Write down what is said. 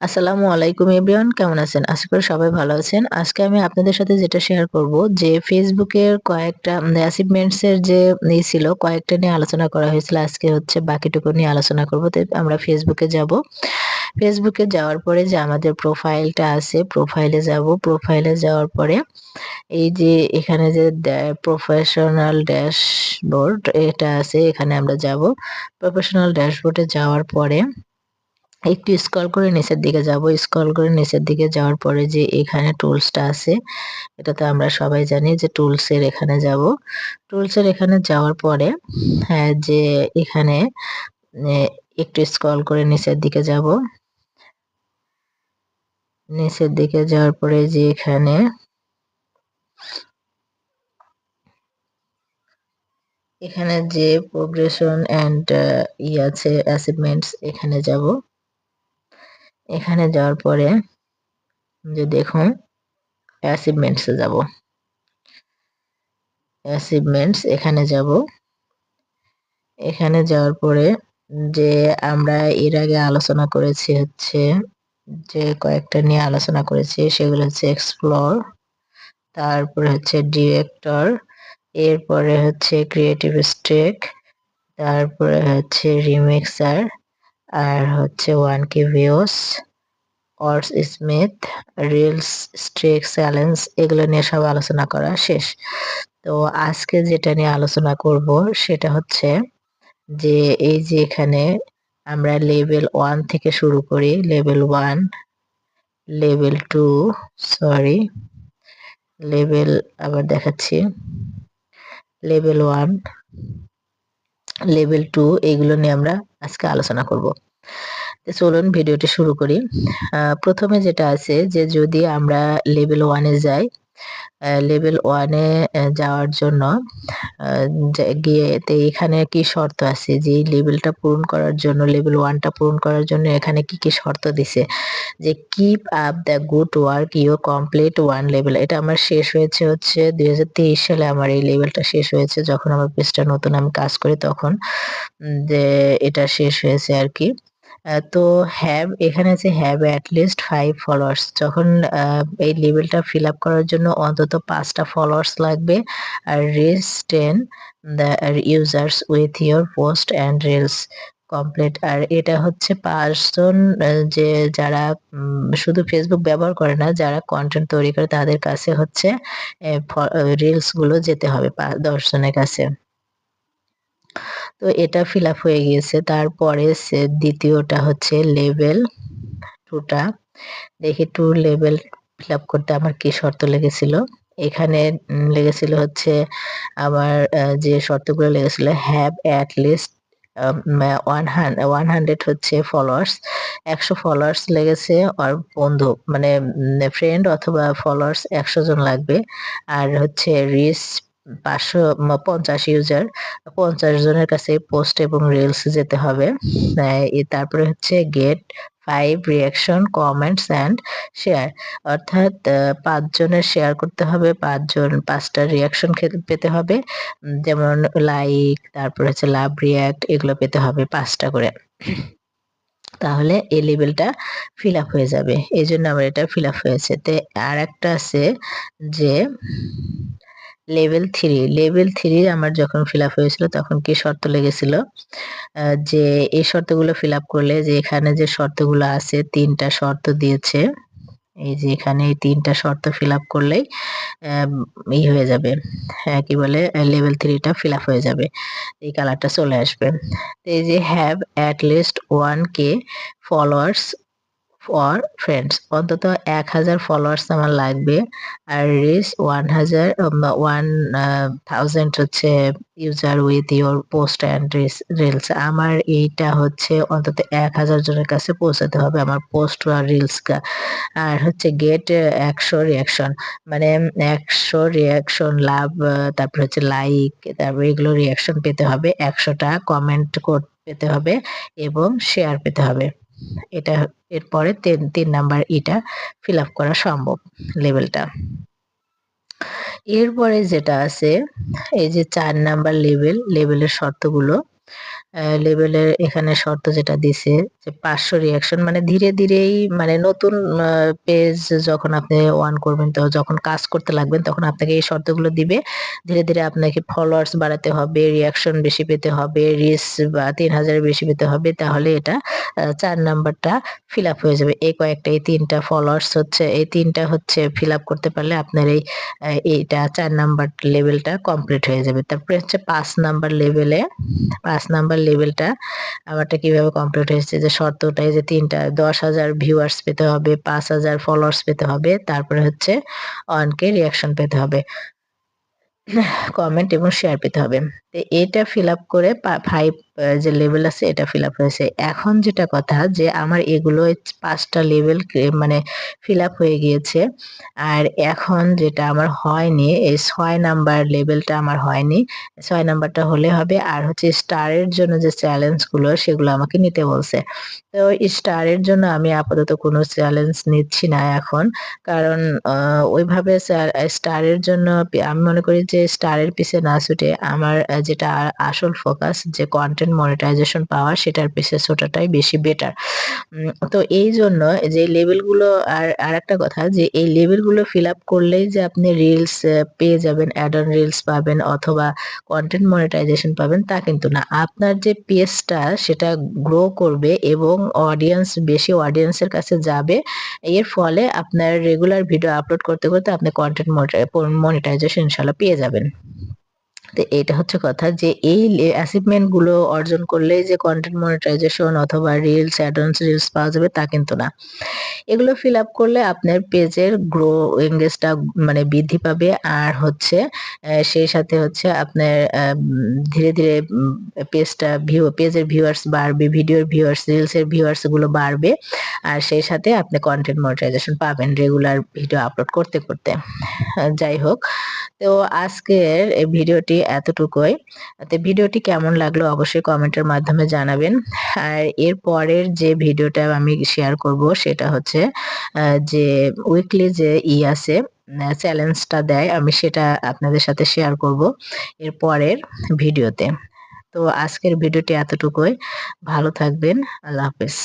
আসসালামু আলাইকুম এভরিওয়ান, কেমন আছেন? আশা করি সবাই ভালো আছেন। আজকে আমি আপনাদের সাথে যেটা শেয়ার করব যে ফেসবুকের কয়েকটা অ্যাচিভমেন্টস এর যে ছিল কয়েকটা নিয়ে আলোচনা করা হয়েছিল। আজকে হচ্ছে বাকিটুকু নিয়ে আলোচনা করব। তো আমরা ফেসবুকে যাব। ফেসবুকে যাওয়ার পরে যে আমাদের প্রোফাইলটা আছে, প্রোফাইলে যাব। প্রোফাইলে যাওয়ার পরে এই যে এখানে যে প্রফেশনাল ড্যাশবোর্ড এটা আছে, এখানে আমরা যাব। প্রফেশনাল ড্যাশবোর্ডে যাওয়ার পরে একটু স্ক্রল করে নিচের দিকে যাব। স্ক্রল করে নিচের দিকে যাওয়ার পরে যে এখানে টুলসটা আছে, এটা তো আমরা সবাই জানি যে টুলস এর এখানে যাব। টুলস এর এখানে যাওয়ার পরে হ্যাঁ, যে এখানে এ একটু স্ক্রল করে নিচের দিকে যাব। নিচের দিকে যাওয়ার পরে যে এখানে যে প্রোগ্রেশন এন্ড আছে অ্যাচিভমেন্টস, এখানে যাব। এখানে যাওয়ার পরে যে দেখুন অ্যাচিভমেন্টস এ যাব। অ্যাচিভমেন্টস এখানে যাব। এখানে যাওয়ার পরে যে আমরা এর আগে আলোচনা করেছি হচ্ছে যে কয়েকটা নিয়ে আলোচনা করেছি, সেগুলো হচ্ছে এক্সপ্লোর, তারপরে হচ্ছে ডিরেক্টর, এরপরে হচ্ছে ক্রিয়েটিভ স্ট্রেক, তারপরে হচ্ছে রিমিক্সার, আর হচ্ছে 1K ভিউস, অর্স স্মিথ, রিলস স্ট্রেক চ্যালেঞ্জ, এগুলো নিয়ে সব আলোচনা করা শেষ। তো আজকে যেটা নিয়ে আলোচনা করব সেটা হচ্ছে যে এই যে এখানে আমরা লেভেল 1 থেকে শুরু করি। লেভেল 1, লেভেল 2, সরি, লেভেল আবার দেখাচ্ছি, লেভেল 1, লেভেল 2, এগুলো নিয়ে আমরা আজকে আলোচনা করব। তো চলুন ভিডিওটি শুরু করি। প্রথমে যেটা আছে যে যদি আমরা লেভেল 1 এ যাই, লেভেল 1 এ যাওয়ার জন্য গিয়ে তো এখানে কি শর্ত আছে যে এই লেভেলটা পূরণ করার জন্য, লেভেল 1 টা পূরণ করার জন্য এখানে কি শর্ত দিছে যে keep up the good work you complete 1 level. এটা আমার শেষ হয়েছে হচ্ছে 2023 সালে। আমার এই লেভেলটা শেষ হয়েছে যখন আমার পেজটা নতুন আমি কাজ করি তখন যে এটা শেষ হয়েছে আর কি। তো এখানে আছে হ্যাভ এট লিস্ট 5 ফলোয়ার্স। যখন এই লেভেলটা ফিল আপ করার জন্য অন্তত 5টা ফলোয়ার্স লাগবে। আর reach 10 the users with your post and reels complete. আর এটা হচ্ছে 5 জন, যে যারা শুধু ফেসবুক ব্যবহার করে না, যারা কন্টেন্ট তৈরি করে তাদের কাছে হচ্ছে রিলস গুলো যেতে হবে 10 জনের কাছে। তো এটা ফিল আপ হয়ে গিয়েছে। তারপরে দ্বিতীয়টা হচ্ছে লেভেল 2 টা। দেখি 2 লেভেল ফিল আপ করতে আমার কি শর্ত লেগেছিল। এখানে লেগেছিল হচ্ছে আমার যে শর্তগুলো লেগেছিল হ্যাভ এট লিস্ট 100 হচ্ছে ফলোয়ার্স, 100 ফলোয়ার্স লেগেছে। আর বন্ধু মানে ফ্রেন্ড অথবা ফলোয়ার্স 100 জন লাগবে। আর হচ্ছে রিচ 550 ইউজার, 50 জনের কাছে পোস্ট এবং রিলস যেতে হবে। তারপরে হচ্ছে get 5 reaction, comments and share, অর্থাৎ 5 জনের শেয়ার করতে হবে, 5টা রিঅ্যাকশন পেতে হবে। যেমন লাইক, তারপর হচ্ছে লাভ রিঅ্যাক্ট, এগুলো পেতে হবে 5টা করে। তাহলে এই লেভেলটা ফিল আপ হয়ে যাবে। এই জন্য আমার এটা ফিল আপ হয়েছে। তো আর একটা আছে যে লেভেল 3। লেভেল 3 আমার যখন ফিল আপ হয়েছিল তখন কি শর্ত লেগেছিল যে এই শর্তগুলো ফিল আপ করলে, যে এখানে যে শর্তগুলো আছে 3টা শর্ত দিয়েছে, এই যে এখানে এই 3টা শর্ত ফিল আপ করলেই হয়ে যাবে। হ্যাঁ, কি বলে, লেভেল 3 টা ফিল আপ হয়ে যাবে, এই কালারটা চলে আসবে। তো এই যে have at least 1K followers for friends, অন্তত 1000 ফলোয়ার্স আমার লাগবে। আর রিচ 1000 হচ্ছে user with your post and reels. আমার এইটা হচ্ছে অন্তত 1000 জনের কাছে পৌঁছাতে হবে আমার পোস্ট আর রিলস। আর হচ্ছে গেট 100 রিয়াকশন, মানে 100 রিয়াকশন লাভ, তারপর হচ্ছে লাইক, তারপর এগুলো রিয়াকশন পেতে হবে, 100টা কমেন্ট পেতে হবে এবং শেয়ার পেতে হবে। এটা এরপরে 3 নাম্বার এটা ফিল আপ করা সম্ভব লেভেলটা। এরপরে যেটা আছে এই যে 4 নাম্বার লেভেলের শর্তগুলো, লেভেলের এখানে শর্ত যেটা দিছে যে 500 রিঅ্যাকশন, মানে ধীরে ধীরেই, মানে নতুন পেজ যখন আপনি অন করবেন, তো যখন কাজ করতে লাগবেন তখন আপনাকে এই শর্তগুলো দিবে। ধীরে ধীরে আপনাকে ফলোয়ার্স বাড়াতে হবে, রিঅ্যাকশন বেশি পেতে হবে, রিচ বা 3000 এর বেশি পেতে হবে, তাহলে এটা 4 নাম্বারটা ফিল আপ হয়ে যাবে। এই কয়েকটা, এই 3টা ফলোয়ার্স হচ্ছে, এই 3টা হচ্ছে ফিল আপ করতে পারলে আপনার এইটা 4 নাম্বার লেভেলটা কমপ্লিট হয়ে যাবে। তারপরে হচ্ছে 5 নাম্বার লেভেলে, 5 নাম্বার লেভেলটা আমারটা কিভাবে কমপ্লিট হয়েছে, যে শর্তটাই যে 3টা 10,000 ভিউয়ার্স পেতে হবে, 5,000 ফলোয়ার্স পেতে হবে, তারপরে হচ্ছে 1K রিঅ্যাকশন পেতে হবে, কমেন্ট এবং শেয়ার পেতে হবে। তো এটা ফিল আপ করে 5 যে লেভেল আছে এটা ফিল আপ হয়েছে। এখন যেটা কথা, যে আমার এগুলো 5টা লেভেল মানে ফিল আপ হয়ে গিয়েছে। আর এখন যেটা আমার হয়নি, এই 6 নাম্বার লেভেলটা আমার হয়নি। 6 নাম্বারটা হলে হবে। আর হচ্ছে স্টারের জন্য যে চ্যালেঞ্জ গুলো, সেগুলো আমাকে নিতে বলছে। তো স্টারের জন্য আমি আপাতত কোনো চ্যালেঞ্জ নিচ্ছি না এখন। কারণ ওইভাবে স্টারের জন্য আমি মনে করি যে স্টারের পিছে না ছুটে আমার যেটা আসল ফোকাস, যে কন্টেন্ট মনিটাইজেশন পাওয়া, সেটার পিছে ছোটাটাই বেশি বেটার। তো এইজন্য যে লেভেলগুলো, আর আরেকটা কথা, যে এই লেভেলগুলো ফিল আপ করলেই যে আপনি রিলস পেয়ে যাবেন, অ্যাড অন রিলস পাবেন অথবা কন্টেন্ট মনিটাইজেশন পাবেন, তা কিন্তু না। আপনার যে পেজটা সেটা গ্রো করবে এবং বেশি অডিয়েন্সের কাছে যাবে। এর ফলে আপনার রেগুলার ভিডিও আপলোড করতে করতে আপনি কন্টেন্ট মনিটাইজেশন ইনশাল্লাহ পেয়ে যাবেন। তো এটা হচ্ছে কথা, যে এই অ্যাচিভমেন্ট গুলো অর্জন করলেই যে কন্টেন্ট মনিটাইজেশন অথবা রিলস, অ্যাড-অনস রিলস পাওয়া যাবে, তা কিন্তু না। এগুলো ফিল আপ করলে আপনার পেজের এঙ্গেজটা মানে বৃদ্ধি পাবে। আর হচ্ছে সেই সাথে হচ্ছে আপনার ধীরে ধীরে পেজটা পেজের ভিউয়ার্স বাড়বে, ভিডিওর ভিউয়ার্স, রিলসের ভিউয়ার্স গুলো বাড়বে। আর সেই সাথে আপনি কন্টেন্ট মনিটাইজেশন পাবেন রেগুলার ভিডিও আপলোড করতে করতে। যাই হোক, তো আজকের এই ভিডিওটি এতটুকুই। তো ভিডিওটি কেমন লাগলো অবশ্যই কমেন্টের মাধ্যমে জানাবেন। আর এর পরের যে ভিডিওটা আমি শেয়ার করব, সেটা হচ্ছে যে উইকলি যে আছে, চ্যালেঞ্জটা দেয়, আমি সেটা আপনাদের সাথে শেয়ার করব এর পরের ভিডিওতে। তো আজকের ভিডিওটি এতটুকুই। ভালো থাকবেন। আল্লাহ হাফেজ।